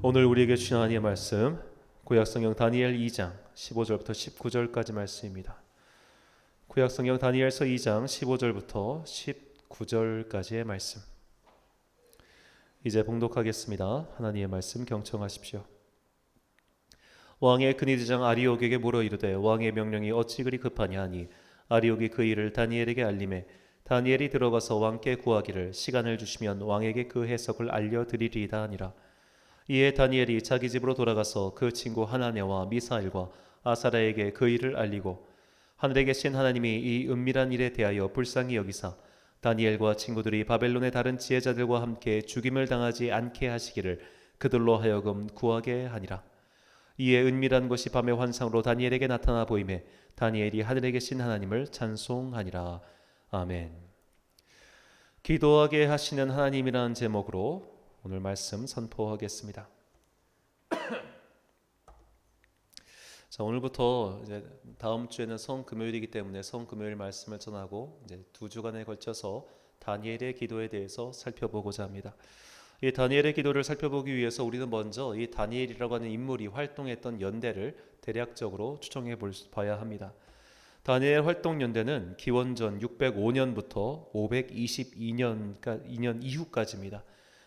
오늘 우리에게 주신 하나님의 말씀 구약성경 다니엘 2장 15절부터 19절까지 말씀입니다. 구약성경 다니엘서 2장 15절부터 19절까지의 말씀. 이제 봉독하겠습니다. 하나님의 말씀 경청하십시오. 왕의 근위대장 아리옥에게 물어 이르되 왕의 명령이 어찌 그리 급하냐 하니 아리옥이 그 일을 다니엘에게 알림해 다니엘이 들어가서 왕께 구하기를 시간을 주시면 왕에게 그 해석을 알려드리리이다 하니라. 이에 다니엘이 자기 집으로 돌아가서 그 친구 하나냐와 미사엘과 아사랴에게 그 일을 알리고 하늘에 계신 하나님이 이 은밀한 일에 대하여 불쌍히 여기사 다니엘과 친구들이 바벨론의 다른 지혜자들과 함께 죽임을 당하지 않게 하시기를 그들로 하여금 구하게 하니라. 이에 은밀한 것이 밤의 환상으로 다니엘에게 나타나 보이매 다니엘이 하늘에 계신 하나님을 찬송하니라. 아멘. 기도하게 하시는 하나님이라는 제목으로 오늘 말씀 선포하겠습니다. 자, 오늘부터 이제 다음 주에는 성금요일이기 때문에 성금요일 말씀을 전하고 이제 2주간에 걸쳐서 다니엘의 기도에 대해서 살펴보고자 합니다. 이 다니엘의 기도를 살펴보기 위해서 우리는 먼저 이 다니엘이라고 하는 인물이 활동했던 연대를 대략적으로 추정해 봐야 합니다. 다니엘 활동 연대는 기원전 605년부터 522년, 그러니까 2년 이후까지입니다.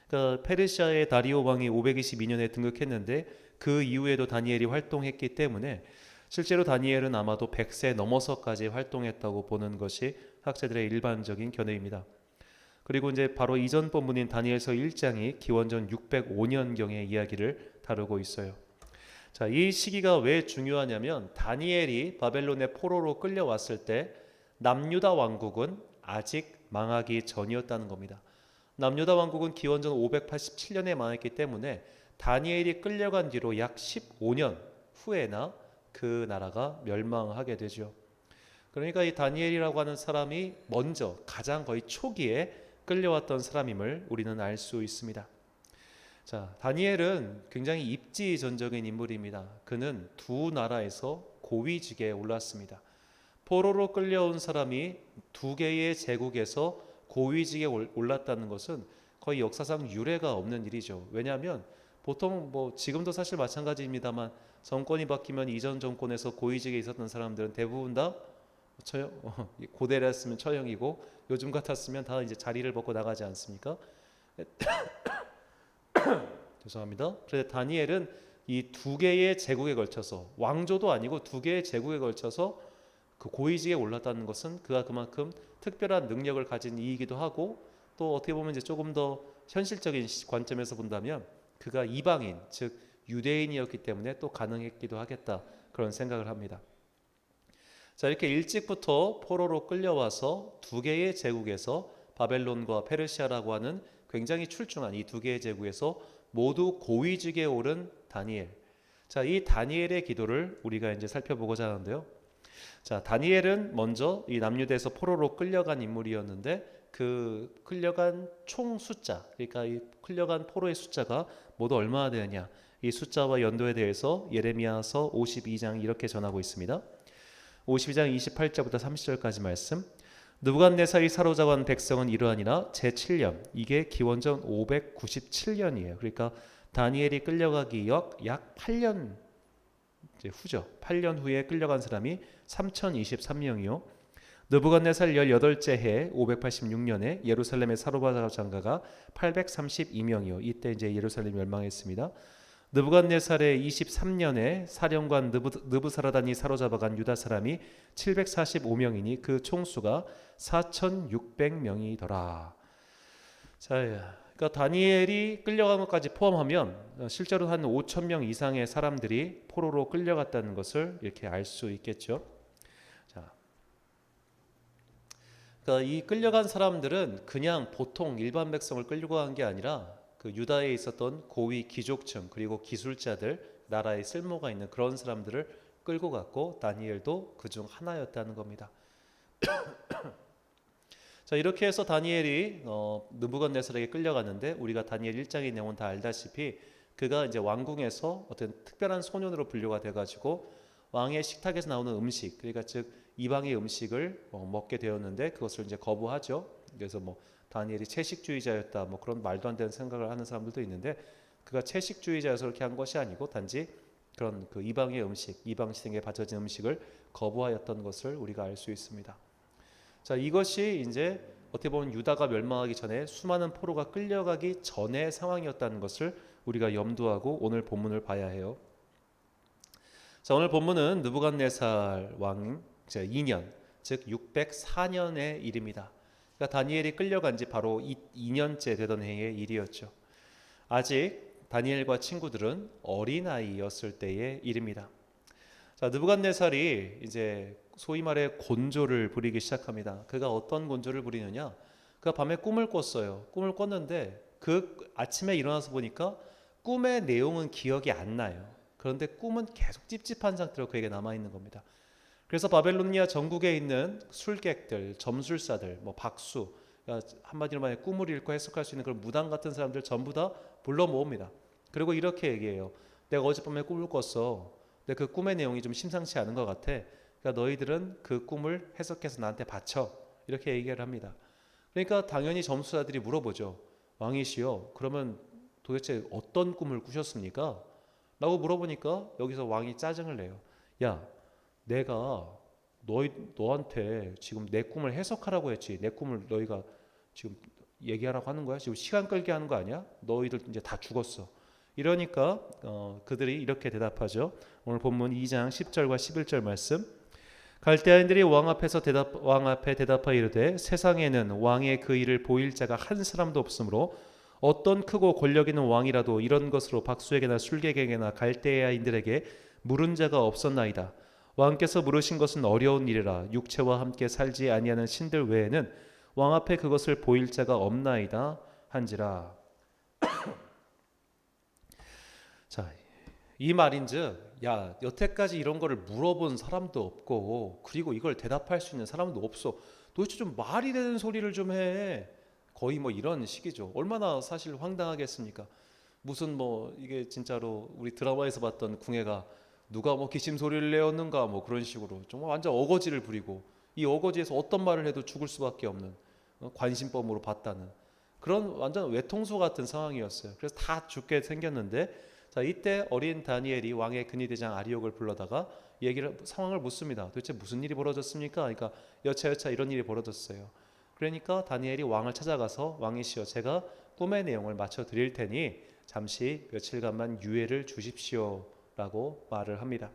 그러니까 페르시아의 다리오 왕이 522년에 등극했는데 그 이후에도 다니엘이 활동했기 때문에 실제로 다니엘은 아마도 100세 넘어서까지 활동했다고 보는 것이 학자들의 일반적인 견해입니다. 그리고 이제 바로 이전 본문인 다니엘서 1장이 기원전 605년경의 이야기를 다루고 있어요. 자, 이 시기가 왜 중요하냐면 다니엘이 바벨론의 포로로 끌려왔을 때 남유다 왕국은 아직 망하기 전이었다는 겁니다. 남유다 왕국은 기원전 587년에 망했기 때문에 다니엘이 끌려간 뒤로 약 15년 후에나 그 나라가 멸망하게 되죠. 그러니까 이 다니엘이라고 하는 사람이 먼저 가장 거의 초기에 끌려왔던 사람임을 우리는 알 수 있습니다. 자, 다니엘은 굉장히 입지전적인 인물입니다. 그는 두 나라에서 고위직에 올랐습니다. 포로로 끌려온 사람이 두 개의 제국에서 고위직에 올랐다는 것은 거의 역사상 유례가 없는 일이죠. 왜냐하면 보통 지금도 사실 마찬가지입니다만 정권이 바뀌면 이전 정권에서 고위직에 있었던 사람들은 대부분 다 고대를 했으면 처형이고 요즘 같았으면 다 이제 자리를 벗고 나가지 않습니까? 죄송합니다. 그래서 다니엘은 이 두 개의 제국에 걸쳐서 왕조도 아니고 두 개의 제국에 걸쳐서 그 고위직에 올랐다는 것은 그가 그만큼 특별한 능력을 가진 이이기도 하고 또 어떻게 보면 이제 조금 더 현실적인 관점에서 본다면 그가 이방인 즉 유대인이었기 때문에 또 가능했기도 하겠다 그런 생각을 합니다. 자, 이렇게 일찍부터 포로로 끌려와서 두 개의 제국에서 바벨론과 페르시아라고 하는 굉장히 출중한 이 두 개의 제국에서 모두 고위직에 오른 다니엘. 자, 이 다니엘의 기도를 우리가 이제 살펴보고자 하는데요. 자, 다니엘은 먼저 이 남유대에서 포로로 끌려간 인물이었는데 그 끌려간 총 숫자, 그러니까 이 끌려간 포로의 숫자가 모두 얼마나 되느냐, 이 숫자와 연도에 대해서 예레미야서 52장 이렇게 전하고 있습니다. 52장 28절부터 30절까지 말씀. 느부갓네살이 사로잡은 백성은 이러하니라. 제7년, 이게 기원전 597년이에요. 그러니까 다니엘이 끌려가기 약 8년 후죠. 8년 후에 끌려간 사람이 3023명이요. 느부갓네살 18째 해 586년에 예루살렘의 사로바자 장가가 832명이요. 이때 이제 예루살렘이 멸망했습니다. 느부갓네살의 23년에 사령관 느부사라단이 사로잡아간 유다 사람이 745명이니 그 총수가 4600명이더라. 자, 그러니까 다니엘이 끌려간 것까지 포함하면 실제로 한 5,000명 이상의 사람들이 포로로 끌려갔다는 것을 이렇게 알 수 있겠죠. 자, 그러니까 이 끌려간 사람들은 그냥 보통 일반 백성을 끌고 간 게 아니라 그 유다에 있었던 고위 귀족층 그리고 기술자들, 나라에 쓸모가 있는 그런 사람들을 끌고 갔고 다니엘도 그중 하나였다는 겁니다. 자, 이렇게 해서 다니엘이 느부갓네살에게 끌려갔는데 우리가 다니엘 1장의 내용은 다 알다시피 그가 이제 왕궁에서 어떤 특별한 소년으로 분류가 돼가지고 왕의 식탁에서 나오는 음식, 그러니까 즉 이방의 음식을 먹게 되었는데 그것을 이제 거부하죠. 그래서 다니엘이 채식주의자였다 그런 말도 안 되는 생각을 하는 사람들도 있는데 그가 채식주의자여서 그렇게 한 것이 아니고 단지 그런 그 이방의 음식, 이방 시생에 바쳐진 음식을 거부하였던 것을 우리가 알 수 있습니다. 자, 이것이 이제 어떻게 보면 유다가 멸망하기 전에 수많은 포로가 끌려가기 전의 상황이었다는 것을 우리가 염두하고 오늘 본문을 봐야 해요. 자, 오늘 본문은 느부갓네살 왕 2년, 즉 604년의 일입니다. 그러니까 다니엘이 끌려간 지 바로 2년째 되던 해의 일이었죠. 아직 다니엘과 친구들은 어린아이였을 때의 일입니다. 자, 느부갓네살이 이제 소위 말해 곤조를 부리기 시작합니다. 그가 어떤 곤조를 부리느냐? 그가 밤에 꿈을 꿨어요. 꿈을 꿨는데 그 아침에 일어나서 보니까 꿈의 내용은 기억이 안 나요. 그런데 꿈은 계속 찝찝한 상태로 그에게 남아있는 겁니다. 그래서 바벨로니아 전국에 있는 술객들, 점술사들, 박수, 그러니까 한마디로 말해 꿈을 읽고 해석할 수 있는 그런 무당 같은 사람들 전부 다 불러 모읍니다. 그리고 이렇게 얘기해요. 내가 어젯밤에 꿈을 꿨어. 근데 그 꿈의 내용이 좀 심상치 않은 것 같아. 그러니까 너희들은 그 꿈을 해석해서 나한테 바쳐. 이렇게 얘기를 합니다. 그러니까 당연히 점수사들이 물어보죠. 왕이시여, 그러면 도대체 어떤 꿈을 꾸셨습니까? 라고 물어보니까 여기서 왕이 짜증을 내요. 야, 내가 너한테 지금 내 꿈을 해석하라고 했지. 내 꿈을 너희가 지금 얘기하라고 하는 거야? 지금 시간 끌게 하는 거 아니야? 너희들 이제 다 죽었어. 이러니까 그들이 이렇게 대답하죠. 오늘 본문 2장 10절과 11절 말씀. 갈대아인들이 왕 앞에 대답하여 이르되 세상에는 왕의 그 일을 보일 자가 한 사람도 없으므로 어떤 크고 권력 있는 왕이라도 이런 것으로 박수에게나 술객에게나 갈대아인들에게 물은 자가 없었나이다. 왕께서 물으신 것은 어려운 일이라 육체와 함께 살지 아니하는 신들 외에는 왕 앞에 그것을 보일 자가 없나이다 한지라. 자, 이 말인즉 야, 여태까지 이런 거를 물어본 사람도 없고 그리고 이걸 대답할 수 있는 사람도 없어. 도대체 좀 말이 되는 소리를 좀 해. 거의 이런 식이죠. 얼마나 사실 황당하겠습니까? 무슨 이게 진짜로 우리 드라마에서 봤던 궁예가 누가 기침 소리를 내었는가 그런 식으로 정말 완전 어거지를 부리고 이 어거지에서 어떤 말을 해도 죽을 수밖에 없는 관심법으로 봤다는 그런 완전 외통수 같은 상황이었어요. 그래서 다 죽게 생겼는데 자, 이때 어린 다니엘이 왕의 근위대장 아리옥을 불러다가 상황을 묻습니다. 도대체 무슨 일이 벌어졌습니까? 그러니까 여차여차 이런 일이 벌어졌어요. 그러니까 다니엘이 왕을 찾아가서 왕이시여 제가 꿈의 내용을 맞춰 드릴 테니 잠시 며칠간만 유예를 주십시오 라고 말을 합니다.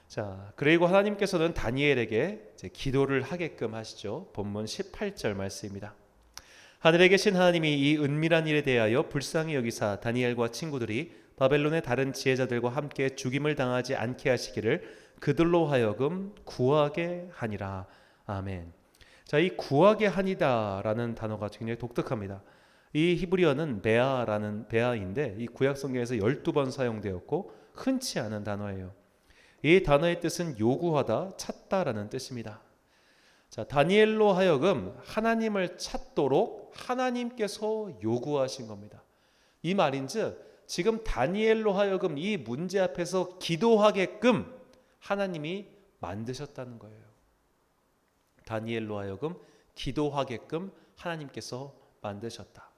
자, 그리고 하나님께서는 다니엘에게 이제 기도를 하게끔 하시죠. 본문 18절 말씀입니다. 하늘에 계신 하나님이 이 은밀한 일에 대하여 불쌍히 여기사 다니엘과 친구들이 바벨론의 다른 지혜자들과 함께 죽임을 당하지 않게 하시기를 그들로 하여금 구하게 하니라. 아멘. 자, 이 구하게 하니다라는 단어가 굉장히 독특합니다. 이 히브리어는 베아인데 이 구약 성경에서 12번 사용되었고 흔치 않은 단어예요. 이 단어의 뜻은 요구하다, 찾다라는 뜻입니다. 자, 다니엘로 하여금 하나님을 찾도록 하나님께서 요구하신 겁니다. 이 말인즉 지금 다니엘로 하여금 이 문제 앞에서 기도하게끔 하나님이 만드셨다는 거예요. 다니엘로 하여금 기도하게끔 하나님께서 만드셨다.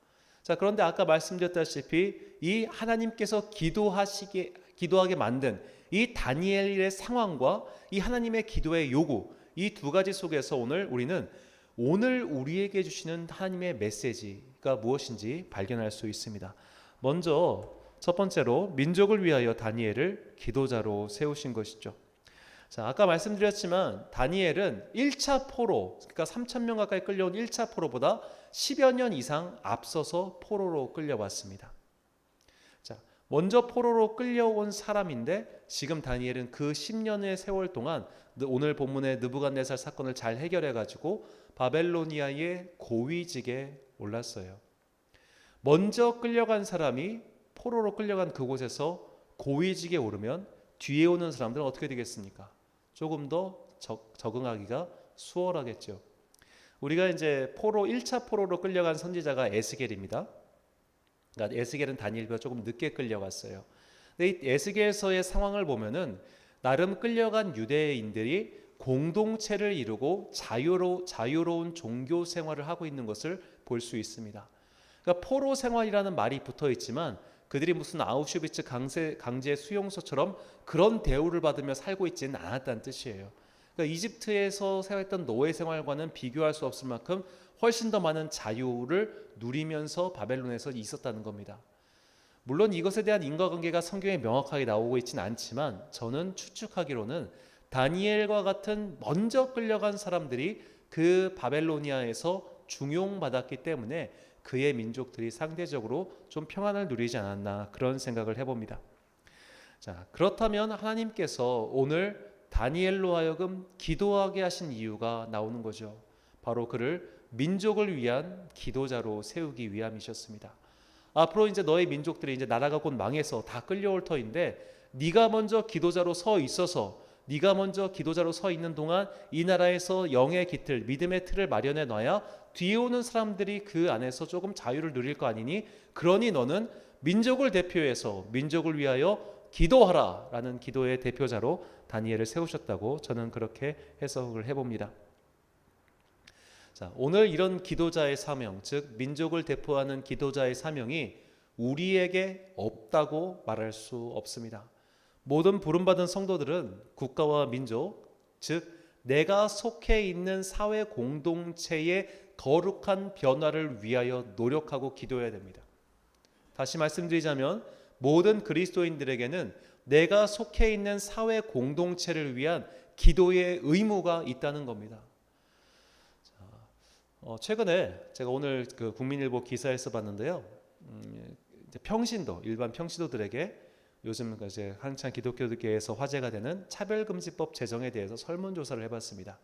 자, 그런데 아까 말씀드렸다시피 이 하나님께서 기도하게 만든 이 다니엘의 상황과 이 하나님의 기도의 요구, 이 두 가지 속에서 우리는 오늘 우리에게 주시는 하나님의 메시지가 무엇인지 발견할 수 있습니다. 먼저 첫 번째로 민족을 위하여 다니엘을 기도자로 세우신 것이죠. 자, 아까 말씀드렸지만 다니엘은 1차 포로, 그러니까 3,000명 가까이 끌려온 1차 포로보다 10여 년 이상 앞서서 포로로 끌려왔습니다. 자, 먼저 포로로 끌려온 사람인데 지금 다니엘은 그 10년의 세월 동안 오늘 본문의 느부갓네살 사건을 잘 해결해가지고 바벨로니아의 고위직에 올랐어요. 먼저 끌려간 사람이 포로로 끌려간 그곳에서 고위직에 오르면 뒤에 오는 사람들은 어떻게 되겠습니까? 조금 더 적응하기가 수월하겠죠. 우리가 이제 1차 포로로 끌려간 선지자가 에스겔입니다. 그러니까 에스겔은 다니엘보다 조금 늦게 끌려갔어요. 근데 이 에스겔서의 상황을 보면은 나름 끌려간 유대인들이 공동체를 이루고 자유로운 종교 생활을 하고 있는 것을 볼 수 있습니다. 그러니까 포로 생활이라는 말이 붙어 있지만 그들이 무슨 아우슈비츠 강제 수용소처럼 그런 대우를 받으며 살고 있지는 않았다는 뜻이에요. 그러니까 이집트에서 생활했던 노예 생활과는 비교할 수 없을 만큼 훨씬 더 많은 자유를 누리면서 바벨론에서 있었다는 겁니다. 물론 이것에 대한 인과관계가 성경에 명확하게 나오고 있지는 않지만 저는 추측하기로는 다니엘과 같은 먼저 끌려간 사람들이 그 바벨로니아에서 중용받았기 때문에 그의 민족들이 상대적으로 좀 평안을 누리지 않았나 그런 생각을 해봅니다. 자, 그렇다면 하나님께서 오늘 다니엘로 하여금 기도하게 하신 이유가 나오는 거죠. 바로 그를 민족을 위한 기도자로 세우기 위함이셨습니다. 앞으로 이제 너의 민족들이 이제 나라가 곧 망해서 다 끌려올 터인데 네가 먼저 기도자로 서 있어서 네가 먼저 기도자로 서 있는 동안 이 나라에서 영의 깃틀, 믿음의 틀을 마련해 놔야 뒤에 오는 사람들이 그 안에서 조금 자유를 누릴 거 아니니 그러니 너는 민족을 대표해서 민족을 위하여 기도하라라는 기도의 대표자로 다니엘을 세우셨다고 저는 그렇게 해석을 해봅니다. 자, 오늘 이런 기도자의 사명, 즉 민족을 대표하는 기도자의 사명이 우리에게 없다고 말할 수 없습니다. 모든 부름받은 성도들은 국가와 민족, 즉 내가 속해 있는 사회 공동체의 거룩한 변화를 위하여 노력하고 기도해야 됩니다. 다시 말씀드리자면 모든 그리스도인들에게는 내가 속해 있는 사회 공동체를 위한 기도의 의무가 있다는 겁니다. 최근에 제가 오늘 그 국민일보 기사에서 봤는데요. 평신도, 일반 평신도들에게 요즘 이제 한창 기독교계에서 화제가 되는 차별금지법 제정에 대해서 설문조사를 해봤습니다.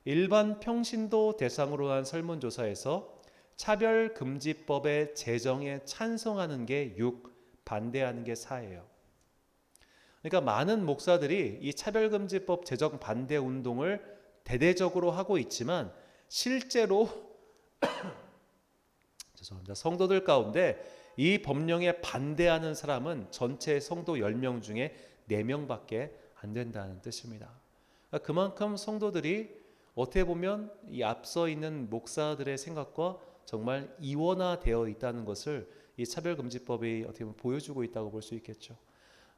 일반 평신도 대상으로 한 설문조사에서 차별금지법의 제정에 찬성하는 게 6, 반대하는 게 4예요. 그러니까 많은 목사들이 이 차별금지법 제정 반대 운동을 대대적으로 하고 있지만 실제로 죄송합니다. 성도들 가운데 이 법령에 반대하는 사람은 전체 성도 10명 중에 4명밖에 안 된다는 뜻입니다. 그러니까 그만큼 성도들이 어떻게 보면 이 앞서 있는 목사들의 생각과 정말 이원화되어 있다는 것을 이 차별금지법이 어떻게 보면 보여주고 있다고 볼 수 있겠죠.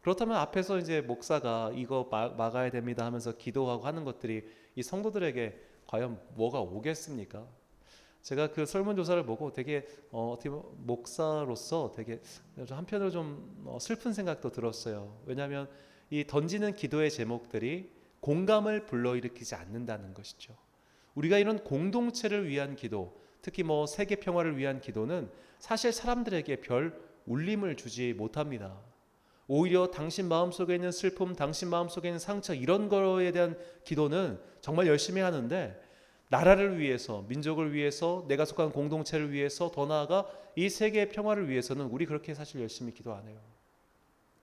그렇다면 앞에서 이제 목사가 이거 막아야 됩니다 하면서 기도하고 하는 것들이 이 성도들에게 과연 뭐가 오겠습니까? 제가 그 설문조사를 보고 되게 어떻게 보면 목사로서 되게 한편으로 좀 슬픈 생각도 들었어요. 왜냐하면 이 던지는 기도의 제목들이 공감을 불러일으키지 않는다는 것이죠. 우리가 이런 공동체를 위한 기도, 특히 뭐 세계 평화를 위한 기도는 사실 사람들에게 별 울림을 주지 못합니다. 오히려 당신 마음속에 있는 슬픔, 당신 마음속에 있는 상처 이런 거에 대한 기도는 정말 열심히 하는데 나라를 위해서, 민족을 위해서, 내가 속한 공동체를 위해서, 더 나아가 이 세계의 평화를 위해서는 우리 그렇게 사실 열심히 기도 안 해요.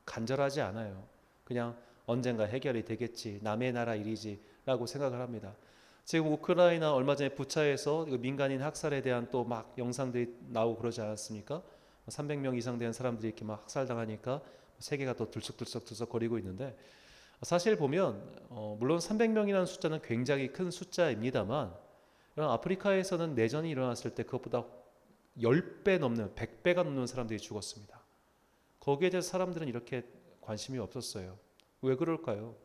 간절하지 않아요. 그냥 언젠가 해결이 되겠지, 남의 나라 일이지 라고 생각을 합니다. 지금 우크라이나 얼마 전에 부차에서 민간인 학살에 대한 또 막 영상들이 나오고 그러지 않았습니까? 300명 이상 되는 사람들이 이렇게 막 학살당하니까 세계가 또 들썩들썩 거리고 있는데 사실 보면 물론 300명이라는 숫자는 굉장히 큰 숫자입니다만 아프리카에서는 내전이 일어났을 때 그것보다 10배 넘는 100배가 넘는 사람들이 죽었습니다. 거기에 대해서 사람들은 이렇게 관심이 없었어요. 왜 그럴까요?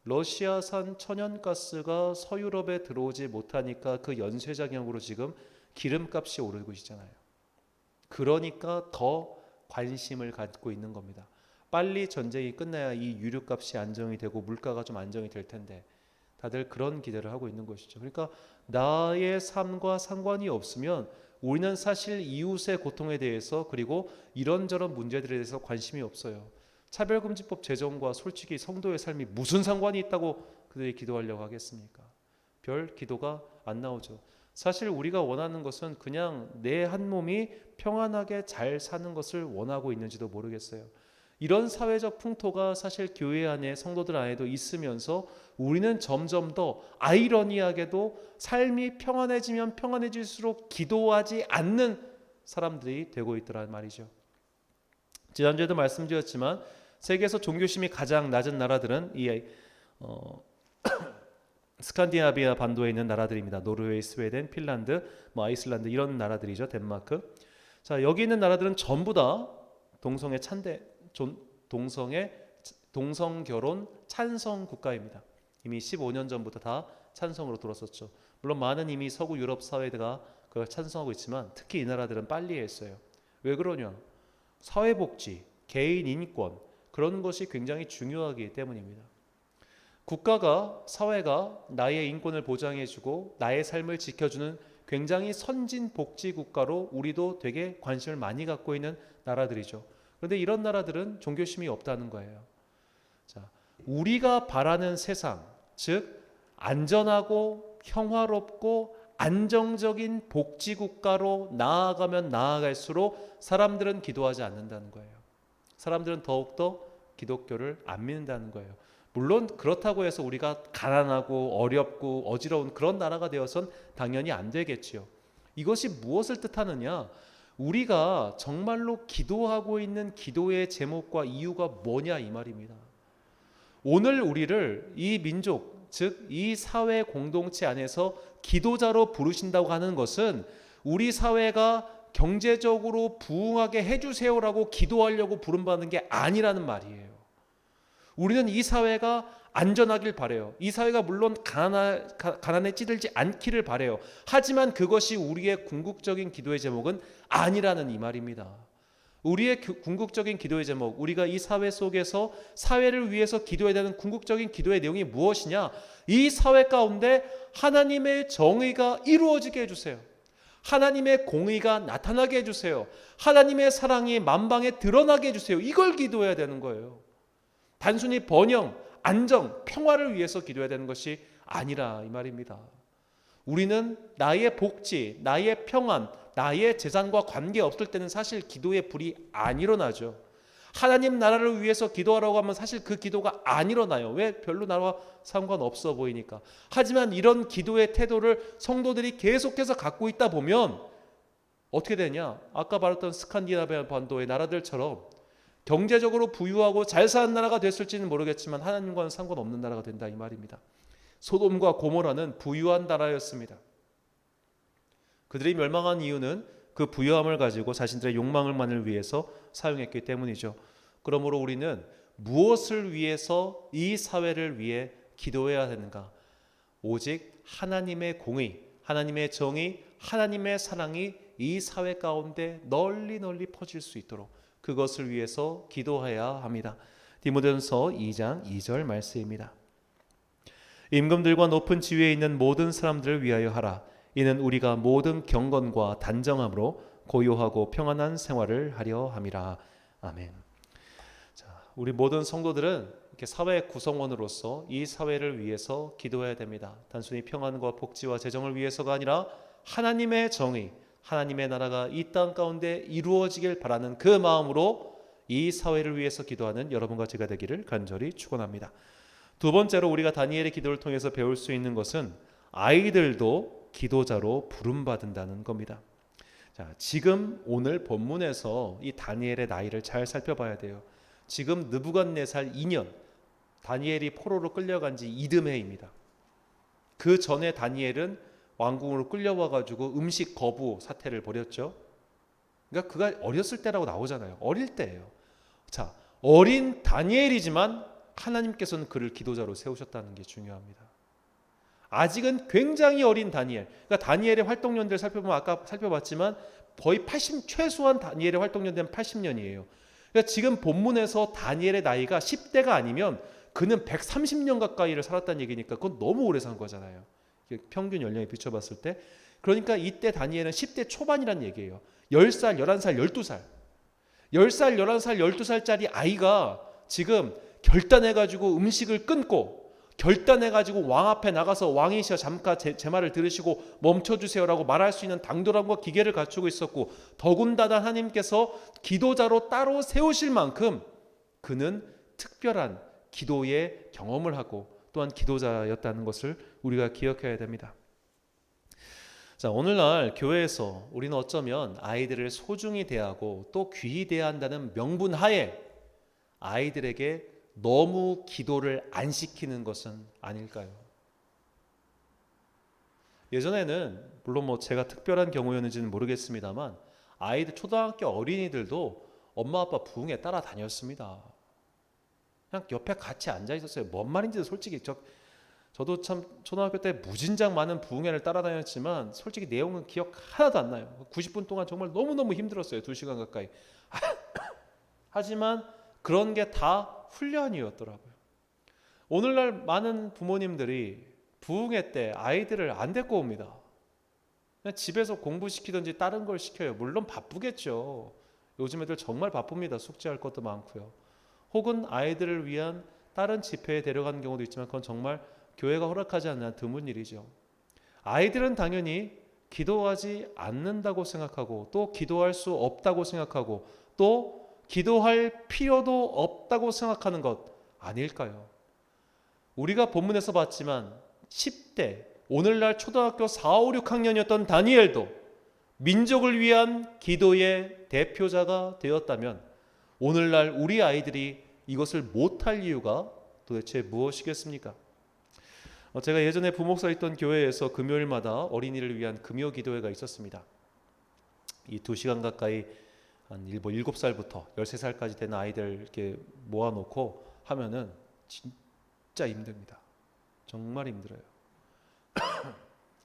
러시아산 천연가스가 서유럽에 들어오지 못하니까 그 연쇄작용으로 지금 기름값이 오르고 있잖아요. 그러니까 더 관심을 갖고 있는 겁니다. 빨리 전쟁이 끝나야 이 유류값이 안정이 되고 물가가 좀 안정이 될 텐데 다들 그런 기대를 하고 있는 것이죠. 그러니까 나의 삶과 상관이 없으면 우리는 사실 이웃의 고통에 대해서 그리고 이런저런 문제들에 대해서 관심이 없어요. 차별금지법 제정과 솔직히 성도의 삶이 무슨 상관이 있다고 그들이 기도하려고 하겠습니까? 별 기도가 안 나오죠. 사실 우리가 원하는 것은 그냥 내 한 몸이 평안하게 잘 사는 것을 원하고 있는지도 모르겠어요. 이런 사회적 풍토가 사실 교회 안에 성도들 안에도 있으면서 우리는 점점 더 아이러니하게도 삶이 평안해지면 평안해질수록 기도하지 않는 사람들이 되고 있더란 말이죠. 지난주에도 말씀드렸지만 세계에서 종교심이 가장 낮은 나라들은 이 스칸디나비아 반도에 있는 나라들입니다. 노르웨이, 스웨덴, 핀란드, 아이슬란드 이런 나라들이죠. 덴마크. 자, 여기 있는 나라들은 전부 다 동성애 동성 결혼 찬성 국가입니다. 이미 15년 전부터 다 찬성으로 들었었죠. 물론 많은 이미 서구 유럽 사회가 그걸 찬성하고 있지만 특히 이 나라들은 빨리 했어요. 왜 그러냐? 사회복지, 개인 인권 그런 것이 굉장히 중요하기 때문입니다. 국가가, 사회가 나의 인권을 보장해주고 나의 삶을 지켜주는 굉장히 선진 복지 국가로 우리도 되게 관심을 많이 갖고 있는 나라들이죠. 그런데 이런 나라들은 종교심이 없다는 거예요. 자, 우리가 바라는 세상, 즉 안전하고 평화롭고 안정적인 복지 국가로 나아가면 나아갈수록 사람들은 기도하지 않는다는 거예요. 사람들은 더욱더 기독교를 안 믿는다는 거예요. 물론 그렇다고 해서 우리가 가난하고 어렵고 어지러운 그런 나라가 되어선 당연히 안 되겠지요. 이것이 무엇을 뜻하느냐? 우리가 정말로 기도하고 있는 기도의 제목과 이유가 뭐냐 이 말입니다. 오늘 우리를 이 민족, 즉 이 사회 공동체 안에서 기도자로 부르신다고 하는 것은 우리 사회가 경제적으로 부흥하게 해주세요라고 기도하려고 부름받는 게 아니라는 말이에요. 우리는 이 사회가 안전하길 바라요. 이 사회가 물론 가난에 찌들지 않기를 바라요. 하지만 그것이 우리의 궁극적인 기도의 제목은 아니라는 이 말입니다. 우리의 궁극적인 기도의 제목, 우리가 이 사회 속에서 사회를 위해서 기도해야 되는 궁극적인 기도의 내용이 무엇이냐? 이 사회 가운데 하나님의 정의가 이루어지게 해주세요. 하나님의 공의가 나타나게 해주세요. 하나님의 사랑이 만방에 드러나게 해주세요. 이걸 기도해야 되는 거예요. 단순히 번영, 안정, 평화를 위해서 기도해야 되는 것이 아니라 이 말입니다. 우리는 나의 복지, 나의 평안, 나의 재산과 관계없을 때는 사실 기도의 불이 안 일어나죠. 하나님 나라를 위해서 기도하라고 하면 사실 그 기도가 안 일어나요. 왜? 별로 나와 상관없어 보이니까. 하지만 이런 기도의 태도를 성도들이 계속해서 갖고 있다 보면 어떻게 되냐? 아까 말했던 스칸디나비아 반도의 나라들처럼 경제적으로 부유하고 잘 사는 나라가 됐을지는 모르겠지만 하나님과는 상관없는 나라가 된다 이 말입니다. 소돔과 고모라는 부유한 나라였습니다. 그들이 멸망한 이유는 그 부유함을 가지고 자신들의 욕망을만을 위해서 사용했기 때문이죠. 그러므로 우리는 무엇을 위해서 이 사회를 위해 기도해야 하는가? 오직 하나님의 공의, 하나님의 정의, 하나님의 사랑이 이 사회 가운데 널리 퍼질 수 있도록 그것을 위해서 기도해야 합니다. 디모데전서 2장 2절 말씀입니다. 임금들과 높은 지위에 있는 모든 사람들을 위하여 하라. 이는 우리가 모든 경건과 단정함으로 고요하고 평안한 생활을 하려 함이라. 아멘. 자, 우리 모든 성도들은 이렇게 사회 구성원으로서 이 사회를 위해서 기도해야 됩니다. 단순히 평안과 복지와 재정을 위해서가 아니라 하나님의 정의, 하나님의 나라가 이 땅 가운데 이루어지길 바라는 그 마음으로 이 사회를 위해서 기도하는 여러분과 제가 되기를 간절히 축원합니다. 두 번째로 우리가 다니엘의 기도를 통해서 배울 수 있는 것은 아이들도 기도자로 부름받는다는 겁니다. 자, 지금 오늘 본문에서 이 다니엘의 나이를 잘 살펴봐야 돼요. 지금 느부갓네살 2년, 다니엘이 포로로 끌려간 지 이듬해입니다. 그 전에 다니엘은 왕궁으로 끌려와가지고 음식 거부 사태를 벌였죠. 그러니까 그가 어렸을 때라고 나오잖아요. 어릴 때예요. 자, 어린 다니엘이지만 하나님께서는 그를 기도자로 세우셨다는 게 중요합니다. 아직은 굉장히 어린 다니엘. 그러니까 다니엘의 활동년들 살펴보면 아까 살펴봤지만 거의 최소한 다니엘의 활동년대는 80년이에요. 그러니까 지금 본문에서 다니엘의 나이가 10대가 아니면 그는 130년 가까이를 살았다는 얘기니까 그건 너무 오래 산 거잖아요. 평균 연령에 비춰봤을 때. 그러니까 이때 다니엘은 10대 초반이란 얘기예요. 10살, 11살, 12살. 10살, 11살, 12살짜리 아이가 지금 결단해가지고 음식을 끊고 결단해가지고 왕 앞에 나가서 왕이시여 잠깐 제 말을 들으시고 멈춰주세요라고 말할 수 있는 당돌함과 기계를 갖추고 있었고 더군다나 하나님께서 기도자로 따로 세우실 만큼 그는 특별한 기도의 경험을 하고 또한 기도자였다는 것을 우리가 기억해야 됩니다. 자, 오늘날 교회에서 우리는 어쩌면 아이들을 소중히 대하고 또 귀히 대해야 한다는 명분 하에 아이들에게 너무 기도를 안 시키는 것은 아닐까요? 예전에는 물론 제가 특별한 경우였는지는 모르겠습니다만 아이들 초등학교 어린이들도 엄마 아빠 부흥회 따라다녔습니다. 그냥 옆에 같이 앉아 있었어요. 뭔 말인지 솔직히 저도 참 초등학교 때 무진장 많은 부흥회를 따라다녔지만 솔직히 내용은 기억 하나도 안 나요. 90분 동안 정말 너무너무 힘들었어요. 2시간 가까이. 하지만 그런 게 다 훈련이었더라고요. 오늘날 많은 부모님들이 부흥회 때 아이들을 안 데리고 옵니다. 그냥 집에서 공부시키든지 다른 걸 시켜요. 물론 바쁘겠죠. 요즘 애들 정말 바쁩니다. 숙제할 것도 많고요. 혹은 아이들을 위한 다른 집회에 데려가는 경우도 있지만 그건 정말 교회가 허락하지 않는 한 드문 일이죠. 아이들은 당연히 기도하지 않는다고 생각하고 또 기도할 수 없다고 생각하고 또 기도할 필요도 없다고 생각하는 것 아닐까요? 우리가 본문에서 봤지만 10대 오늘날 초등학교 4, 5, 6학년이었던 다니엘도 민족을 위한 기도의 대표자가 되었다면 오늘날 우리 아이들이 이것을 못할 이유가 도대체 무엇이겠습니까? 제가 예전에 부목사 있던 교회에서 금요일마다 어린이를 위한 금요 기도회가 있었습니다. 이 2시간 가까이 한 7살부터 13살까지 되는 아이들 이렇게 모아놓고 하면은 진짜 힘듭니다. 정말 힘들어요.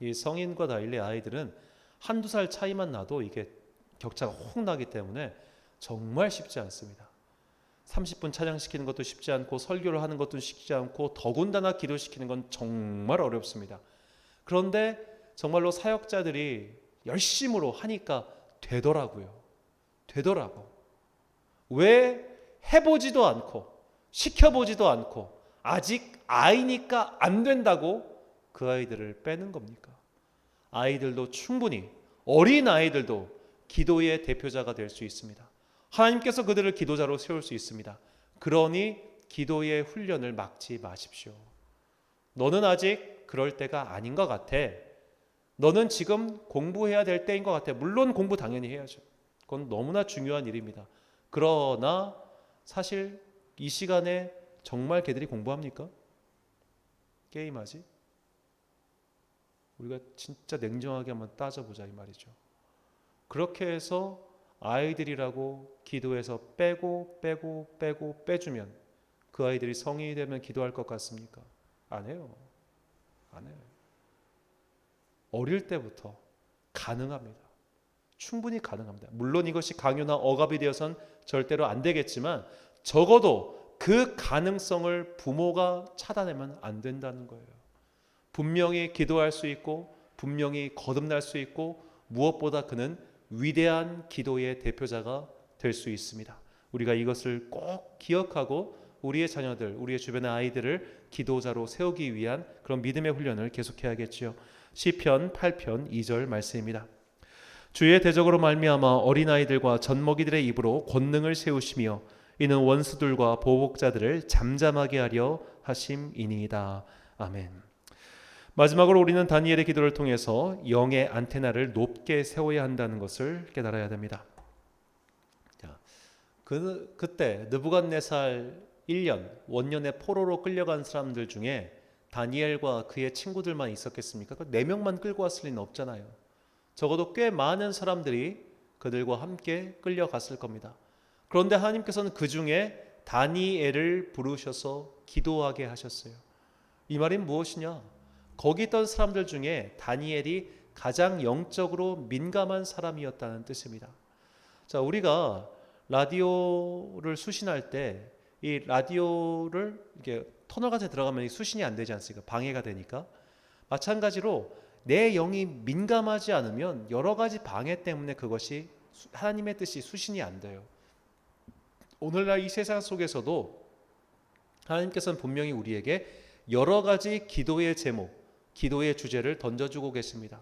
이 성인과 달리 아이들은 한두 살 차이만 나도 이게 격차가 확 나기 때문에 정말 쉽지 않습니다. 30분 찬양시키는 것도 쉽지 않고 설교를 하는 것도 쉽지 않고 더군다나 기도시키는 건 정말 어렵습니다. 그런데 정말로 사역자들이 열심으로 하니까 되더라고요. 왜 해보지도 않고 시켜보지도 않고 아직 아이니까 안 된다고 그 아이들을 빼는 겁니까? 아이들도 충분히 어린 아이들도 기도의 대표자가 될 수 있습니다. 하나님께서 그들을 기도자로 세울 수 있습니다. 그러니 기도의 훈련을 막지 마십시오. 너는 아직 그럴 때가 아닌 것 같아. 너는 지금 공부해야 될 때인 것 같아. 물론 공부 당연히 해야죠. 그건 너무나 중요한 일입니다. 그러나 사실 이 시간에 정말 걔들이 공부합니까? 게임하지? 우리가 진짜 냉정하게 한번 따져보자 이 말이죠. 그렇게 해서 아이들이라고 기도해서 빼주면 그 아이들이 성인이 되면 기도할 것 같습니까? 안 해요. 어릴 때부터 가능합니다. 충분히 가능합니다. 물론 이것이 강요나 억압이 되어서는 절대로 안 되겠지만 적어도 그 가능성을 부모가 차단하면 안 된다는 거예요. 분명히 기도할 수 있고 분명히 거듭날 수 있고 무엇보다 그는 위대한 기도의 대표자가 될 수 있습니다. 우리가 이것을 꼭 기억하고 우리의 자녀들, 우리의 주변의 아이들을 기도자로 세우기 위한 그런 믿음의 훈련을 계속해야겠지요. 시편 8편 2절 말씀입니다. 주의 대적으로 말미암아 어린아이들과 젖먹이들의 입으로 권능을 세우시며 이는 원수들과 보복자들을 잠잠하게 하려 하심이니이다. 아멘. 마지막으로 우리는 다니엘의 기도를 통해서 영의 안테나를 높게 세워야 한다는 것을 깨달아야 됩니다. 그때 느부갓네살 1년 원년의 포로로 끌려간 사람들 중에 다니엘과 그의 친구들만 있었겠습니까? 4명만 끌고 왔을 리는 없잖아요. 적어도 꽤 많은 사람들이 그들과 함께 끌려갔을 겁니다. 그런데 하나님께서는 그 중에 다니엘을 부르셔서 기도하게 하셨어요. 이 말이 무엇이냐? 거기 있던 사람들 중에 다니엘이 가장 영적으로 민감한 사람이었다는 뜻입니다. 자, 우리가 라디오를 수신할 때 이 라디오를 이렇게 터널 같은 데 들어가면 수신이 안 되지 않습니까? 방해가 되니까. 마찬가지로 내 영이 민감하지 않으면 여러 가지 방해 때문에 그것이 하나님의 뜻이 수신이 안 돼요. 오늘날 이 세상 속에서도 하나님께서는 분명히 우리에게 여러 가지 기도의 제목, 기도의 주제를 던져주고 계십니다.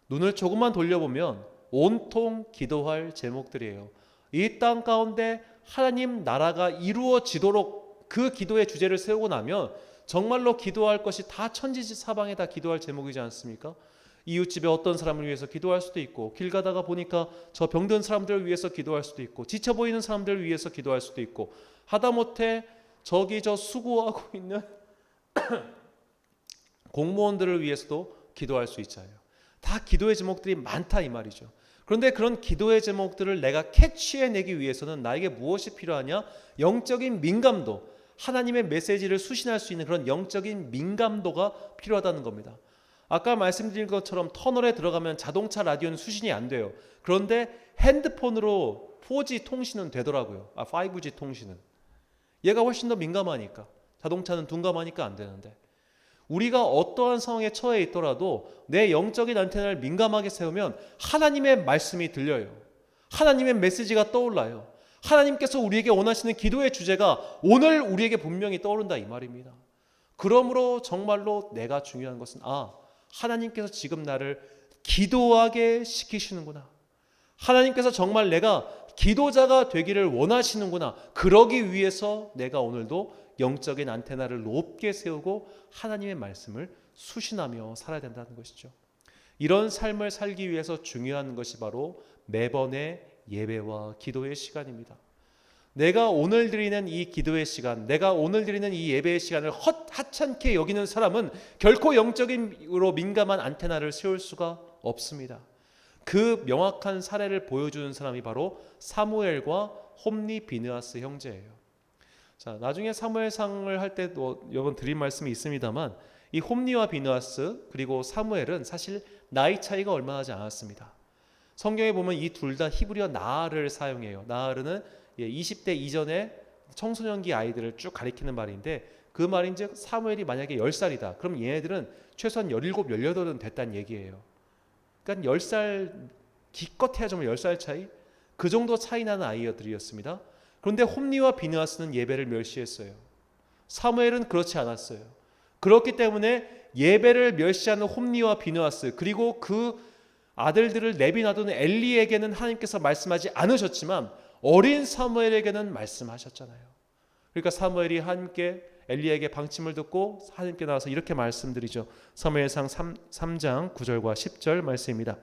눈을 조금만 돌려보면 온통 기도할 제목들이에요. 이 땅 가운데 하나님 나라가 이루어지도록 그 기도의 주제를 세우고 나면 정말로 기도할 것이 다 천지사방에 다 기도할 제목이지 않습니까? 이웃집에 어떤 사람을 위해서 기도할 수도 있고 길 가다가 보니까 저 병든 사람들을 위해서 기도할 수도 있고 지쳐 보이는 사람들을 위해서 기도할 수도 있고 하다못해 저기 저 수고하고 있는 공무원들을 위해서도 기도할 수 있잖아요. 다 기도의 제목들이 많다 이 말이죠. 그런데 그런 기도의 제목들을 내가 캐치해내기 위해서는 나에게 무엇이 필요하냐? 영적인 민감도, 하나님의 메시지를 수신할 수 있는 그런 영적인 민감도가 필요하다는 겁니다. 아까 말씀드린 것처럼 터널에 들어가면 자동차 라디오는 수신이 안 돼요. 그런데 핸드폰으로 4G 통신은 되더라고요. 5G 통신은. 얘가 훨씬 더 민감하니까. 자동차는 둔감하니까 안 되는데. 우리가 어떠한 상황에 처해 있더라도 내 영적인 안테나를 민감하게 세우면 하나님의 말씀이 들려요. 하나님의 메시지가 떠올라요. 하나님께서 우리에게 원하시는 기도의 주제가 오늘 우리에게 분명히 떠오른다 이 말입니다. 그러므로 정말로 내가 중요한 것은 하나님께서 지금 나를 기도하게 시키시는구나. 하나님께서 정말 내가 기도자가 되기를 원하시는구나. 그러기 위해서 내가 오늘도 영적인 안테나를 높게 세우고 하나님의 말씀을 수신하며 살아야 된다는 것이죠. 이런 삶을 살기 위해서 중요한 것이 바로 매번의 예배와 기도의 시간입니다. 내가 오늘 드리는 이 기도의 시간, 내가 오늘 드리는 이 예배의 시간을 하찮게 여기는 사람은 결코 영적인으로 민감한 안테나를 세울 수가 없습니다. 그 명확한 사례를 보여주는 사람이 바로 사무엘과 홈리 비느하스 형제예요. 자, 나중에 사무엘상을 할 때도 여러분 드린 말씀이 있습니다만 이 홈리와 비느하스 그리고 사무엘은 사실 나이 차이가 얼마 나지 않았습니다. 성경에 보면 이 둘 다 히브리어 나알을 사용해요. 나알은 20대 이전에 청소년기 아이들을 쭉 가리키는 말인데 그 말인즉 사무엘이 만약에 10살이다. 그럼 얘네들은 최소한 17, 18은 됐다는 얘기예요. 그러니까 10살 기껏해야 정말 10살 차이? 그 정도 차이 나는 아이들이었습니다. 그런데 홈리와 비느하스는 예배를 멸시했어요. 사무엘은 그렇지 않았어요. 그렇기 때문에 예배를 멸시하는 홈리와 비느하스 그리고 그 아들들을 내비놔두는 엘리에게는 하나님께서 말씀하지 않으셨지만 어린 사무엘에게는 말씀하셨잖아요. 그러니까 사무엘이 하나님께 엘리에게 방침을 듣고 하나님께 나와서 이렇게 말씀드리죠. 사무엘상 3장 9절과 10절 말씀입니다.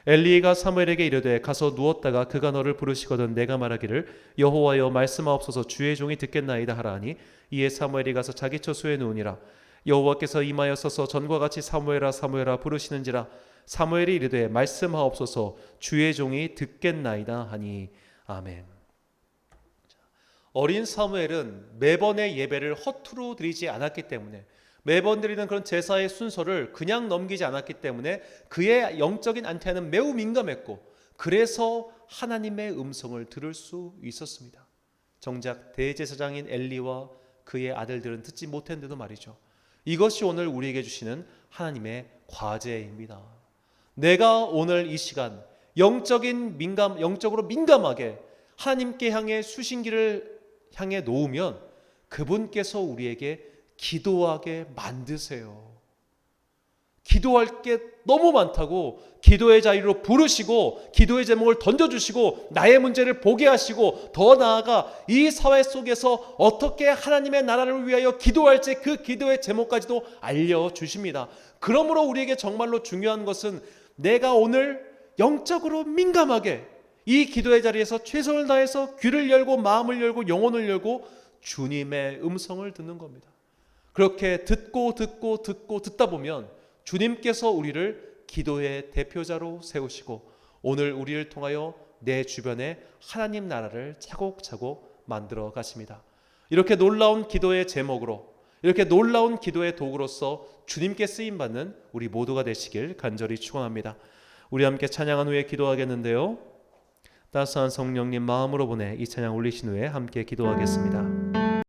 엘리가 사무엘에게 이르되 가서 누웠다가 그가 너를 부르시거든 내가 말하기를 여호와여 말씀하옵소서 주의 종이 듣겠나이다 하라니 이에 사무엘이 가서 자기 처소에 누우니라. 여호와께서 임하여서서 전과 같이 사무엘아 사무엘아 부르시는지라. 사무엘이 이르되 말씀하옵소서 주의 종이 듣겠나이다 하니 아멘. 어린 사무엘은 매번의 예배를 허투루 드리지 않았기 때문에 매번 드리는 그런 제사의 순서를 그냥 넘기지 않았기 때문에 그의 영적인 안테나는 매우 민감했고 그래서 하나님의 음성을 들을 수 있었습니다. 정작 대제사장인 엘리와 그의 아들들은 듣지 못했는데도 말이죠. 이것이 오늘 우리에게 주시는 하나님의 과제입니다. 내가 오늘 이 시간 영적으로 민감하게 하나님께 향해 수신기를 향해 놓으면 그분께서 우리에게 기도하게 만드세요. 기도할 게 너무 많다고 기도의 자리로 부르시고 기도의 제목을 던져주시고 나의 문제를 보게 하시고 더 나아가 이 사회 속에서 어떻게 하나님의 나라를 위하여 기도할지 그 기도의 제목까지도 알려주십니다. 그러므로 우리에게 정말로 중요한 것은 내가 오늘 영적으로 민감하게 이 기도의 자리에서 최선을 다해서 귀를 열고 마음을 열고 영혼을 열고 주님의 음성을 듣는 겁니다. 그렇게 듣다 보면 주님께서 우리를 기도의 대표자로 세우시고 오늘 우리를 통하여 내 주변에 하나님 나라를 차곡차곡 만들어 가십니다. 이렇게 놀라운 기도의 제목으로 이렇게 놀라운 기도의 도구로서 주님께 쓰임받는 우리 모두가 되시길 간절히 축원합니다. 우리 함께 찬양한 후에 기도하겠는데요. 따스한 성령님 마음으로 보내 이 찬양 올리신 후에 함께 기도하겠습니다.